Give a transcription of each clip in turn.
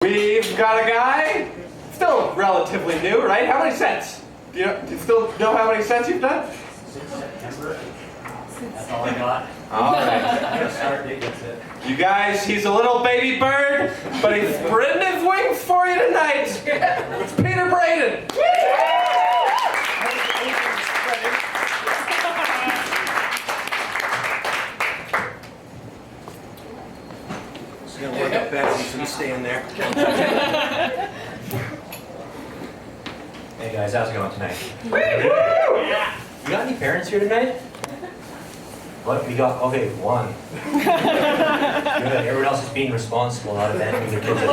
We've got a guy, still relatively new, right? How many cents? Do you still know how many cents you've done? Since September. That's all I got. All right. I got start date, that's it. You guys, he's a little baby bird, but he's spreading his wings for you tonight. It's Peter Braden. It's going to work out Betsy, so you stay in there. Hey guys, how's it going tonight? You got any parents here tonight? What? We got, okay, one. Good. Everyone else is being responsible, not abandoning their kids at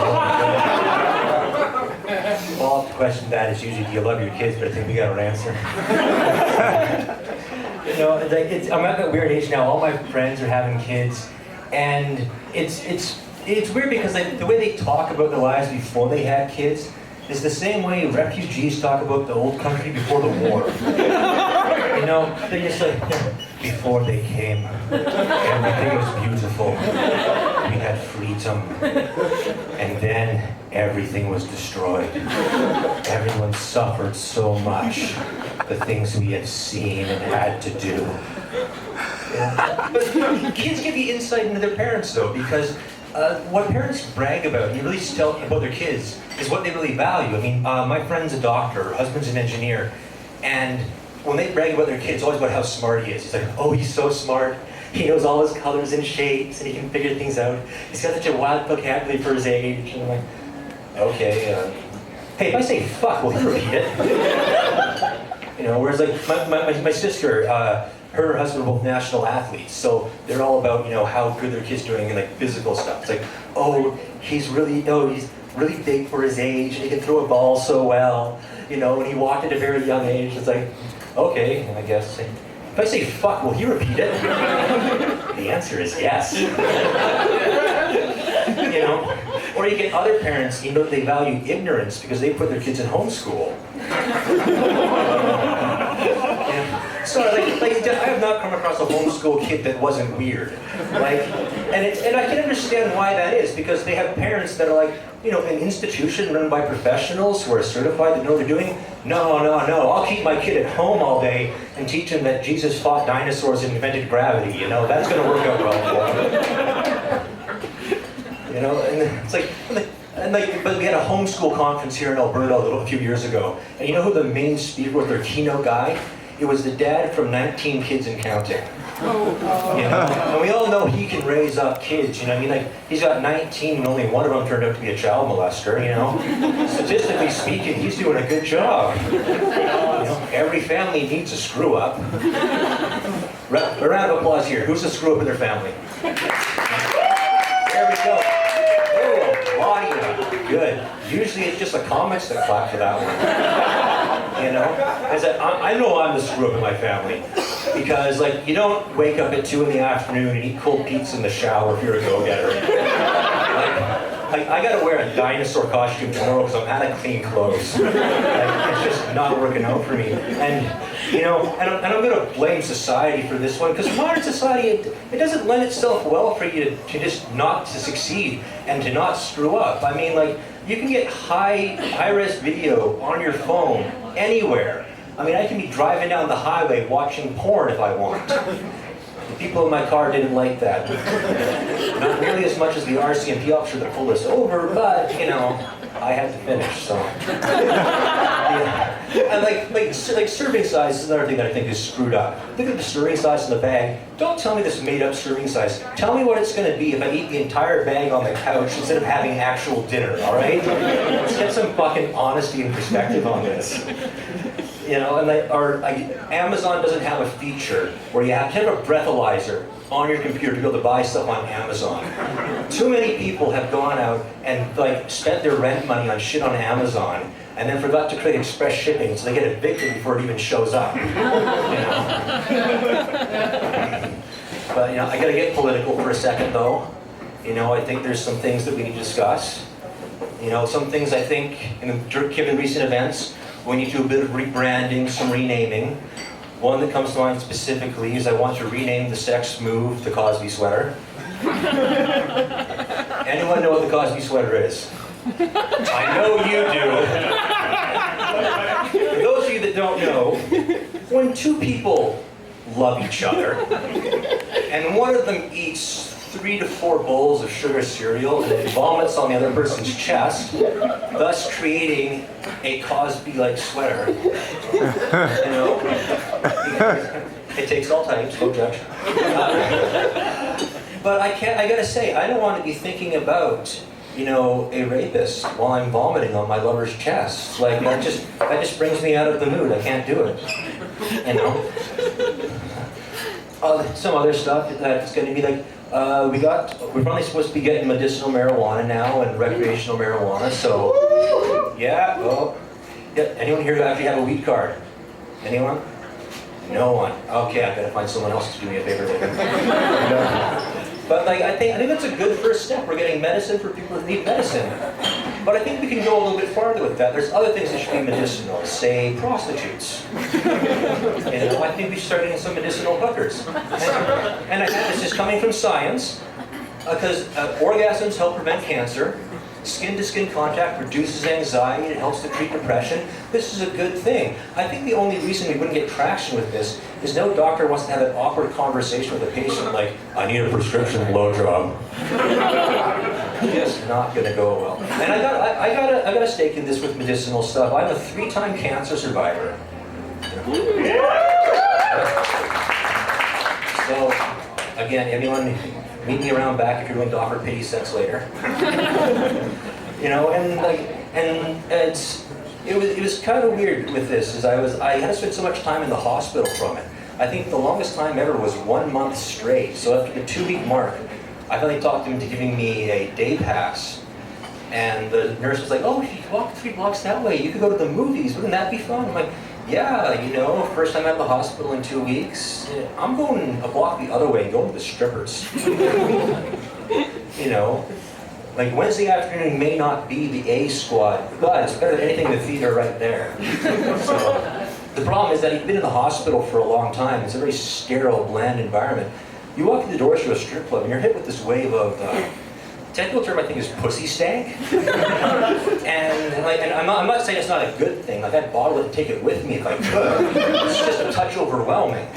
home. Good. Follow-up question to that is usually, do you love your kids? But I think we got our answer. You know, I'm at that weird age now. All my friends are having kids, and it's weird because the way they talk about their lives before they had kids is the same way refugees talk about the old country before the war. You know, they're just like, before they came, everything was beautiful. We had freedom. And then everything was destroyed. Everyone suffered so much. The things we had seen and had to do. Yeah. But kids give you insight into their parents though, because what parents brag about, you really tell about their kids, is what they really value. I mean, my friend's a doctor, her husband's an engineer, and when they brag about their kids, it's always about how smart he is. He's like, oh, he's so smart. He knows all his colors and shapes, and he can figure things out. He's got such a wild vocabulary for his age. And I'm like, okay, hey, if I say fuck, will you repeat it? You know, whereas like my sister, her and her husband are both national athletes, so they're all about, you know, how good their kid's doing in like physical stuff. It's like, oh, he's really big for his age, and he can throw a ball so well, you know, and he walked at a very young age. It's like, okay, I guess. If I say fuck, will he repeat it? The answer is yes. You know, or you get other parents, you know, they value ignorance because they put their kids in homeschool. So I have not come across a homeschool kid that wasn't weird. Like, and I can understand why that is, because they have parents that are like, you know, an institution run by professionals who are certified that know what they're doing. No, I'll keep my kid at home all day and teach him that Jesus fought dinosaurs and invented gravity. You know, that's going to work out well for him. You know, and it's like, but we had a homeschool conference here in Alberta a few years ago, and you know who the main speaker was, their keynote guy? It was the dad from 19 Kids and Counting. You know? And we all know he can raise up kids, you know, I mean, like, he's got 19 and only one of them turned out to be a child molester, you know? Statistically speaking, he's doing a good job. You know, every family needs a screw up. A round of applause here. Who's a screw up in their family? There we go. Oh, Claudia. Good. Usually it's just the comics that clap for that one. You know? I know I'm the screw up in my family. Because, like, you don't wake up at 2 in the afternoon and eat cold pizza in the shower if you're a go-getter. Like, I gotta wear a dinosaur costume tomorrow because I'm out of clean clothes. Like, it's just not working out for me. And, you know, and I'm gonna blame society for this one, because modern society, it doesn't lend itself well for you to just not to succeed and to not screw up. I mean, like, you can get high-res video on your phone anywhere. I mean, I can be driving down the highway watching porn if I want. The people in my car didn't like that. Not nearly as much as the RCMP officer that pulled us over, but, you know, I had to finish, so. Yeah. And like serving size is another thing that I think is screwed up. Look at the serving size in the bag. Don't tell me this made-up serving size. Tell me what it's going to be if I eat the entire bag on the couch instead of having actual dinner, all right? Let's get some fucking honesty and perspective on this. You know, and Amazon doesn't have a feature where you have to have a breathalyzer on your computer to be able to buy stuff on Amazon. Too many people have gone out and like spent their rent money on shit on Amazon and then forgot to create express shipping, so they get evicted before it even shows up. You know? But you know, I gotta get political for a second though. You know, I think there's some things that we need to discuss. You know, some things I think, given recent events, we need to do a bit of rebranding, some renaming. One that comes to mind specifically is I want to rename the sex move the Cosby sweater. Anyone know what the Cosby sweater is? I know you do. For those of you that don't know, when two people love each other, and one of them eats 3 to 4 bowls of sugar cereal and then vomits on the other person's chest, thus creating a Cosby-like sweater. You know, it takes all types, don't judge. But I gotta say, I don't want to be thinking about, you know, a rapist while I'm vomiting on my lover's chest. Like, that just brings me out of the mood. I can't do it. You know? Some other stuff that's going to be like, we're probably supposed to be getting medicinal marijuana now and recreational marijuana, so, yeah, well, yeah, anyone here actually have a weed card? Anyone? No one. Okay, I gotta find someone else to do me a favor later. But like, I think that's a good first step. We're getting medicine for people that need medicine. But I think we can go a little bit farther with that. There's other things that should be medicinal, say prostitutes. You know, I think we should start getting some medicinal hookers. And I think this is coming from science, because orgasms help prevent cancer. Skin-to-skin contact reduces anxiety, it helps to treat depression. This is a good thing. I think the only reason we wouldn't get traction with this is no doctor wants to have an awkward conversation with a patient like, I need a prescription blowjob. Just not gonna go well. And I got a stake in this with medicinal stuff. I'm a 3-time cancer survivor. So, again, anyone meet me around back if you're willing to offer pity sex later. You know, and it was kind of weird with this, is I had to spend so much time in the hospital from it. I think the longest time ever was 1 month straight. So after the 2-week mark, I finally talked him into giving me a day pass. And the nurse was like, oh, if you could walk 3 blocks that way, you could go to the movies, wouldn't that be fun? I'm like, yeah, you know, first time at the hospital in 2 weeks, I'm going a block the other way, going to the strippers. You know, like Wednesday afternoon may not be the A squad, but it's better than anything in the theater right there. So, the problem is that he'd been in the hospital for a long time. It's a very sterile, bland environment. You walk through the doors to a strip club and you're hit with this wave of, technical term I think is pussy stank. and I'm not saying it's not a good thing. Like, I'd bottle it and take it with me if I could. It's just a touch overwhelming.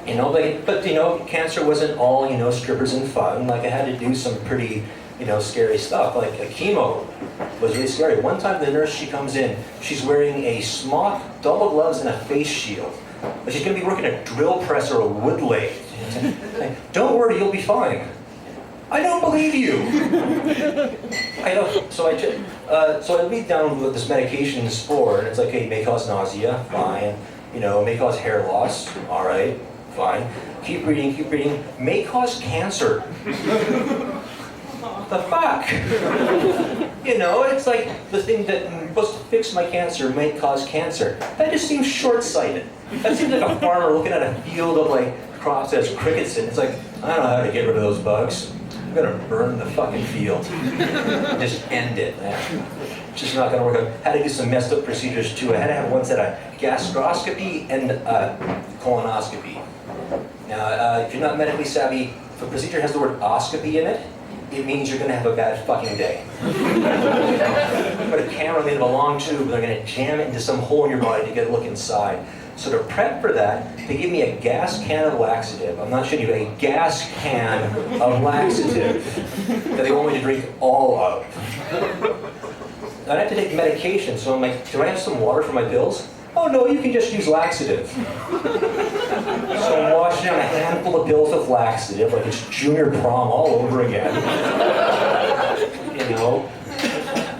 You know, but you know, cancer wasn't all, you know, strippers and fun. Like, I had to do some pretty, you know, scary stuff. Like, a chemo was really scary. One time the nurse, she comes in, she's wearing a smock, double gloves, and a face shield. But she's gonna be working a drill press or a wood lathe. Like, don't worry, you'll be fine. I don't believe you. I know. So I read down what this medication is for, and it's like, hey, it may cause nausea, fine. You know, may cause hair loss, all right, fine. Keep reading. May cause cancer. What the fuck? You know, it's like the thing that was supposed to fix my cancer may cause cancer. That just seems short-sighted. That seems like a farmer looking at a field of like crops that has crickets in. It's like, I don't know how to get rid of those bugs. I'm gonna burn the fucking field. Just end it. It's just not gonna work out. Had to do some messed up procedures too. I had to have one set of gastroscopy and colonoscopy. Now, if you're not medically savvy, if a procedure has the word oscopy in it, it means you're gonna have a bad fucking day. Put a camera in a long tube, and they're gonna jam it into some hole in your body to get a look inside. So to prep for that, they give me a gas can of laxative. I'm not shitting you, a gas can of laxative that they want me to drink all of. I have to take medication, so I'm like, do I have some water for my pills? Oh no, you can just use laxative. So I'm washing down a handful of pills of laxative like it's junior prom all over again. You know?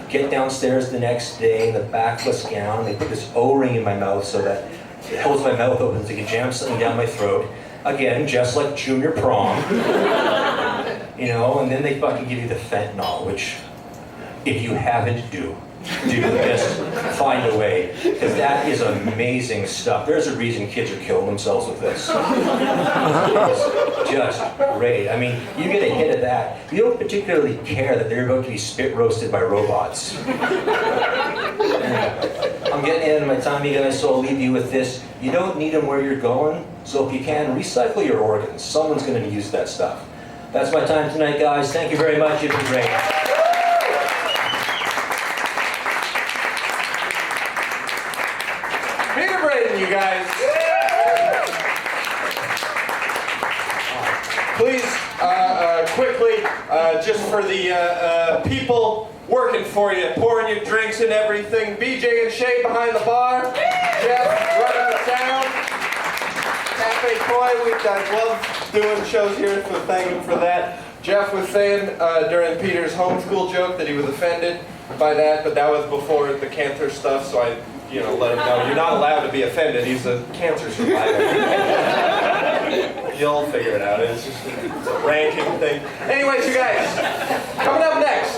Get downstairs the next day in the backless gown. They put this O-ring in my mouth so that it holds my mouth open so they can jam something down my throat. Again, just like junior prom. You know, and then they fucking give you the fentanyl, which, if you haven't, do this, find a way, because that is amazing stuff. There's a reason kids are killing themselves with this. It's just great. I mean, you get a hit of that, you don't particularly care that they're about to be spit roasted by robots. I'm getting into my time, you guys, so I'll leave you with this. You don't need them where you're going, so if you can, recycle your organs. Someone's going to use that stuff. That's my time tonight, guys. Thank you very much. You've been great. you guys. Please, quickly, just for the people working for you, pouring your drinks and everything. BJ and Shay behind the bar. Jeff running the sound. Cafe Koi, I love doing shows here, so thank him for that. Jeff was saying during Peter's homeschool joke that he was offended by that, but that was before the cancer stuff, so I let him know you're not allowed to be offended. He's a cancer survivor. You'll figure it out. It's a ranking thing. Anyways, you guys, coming up next.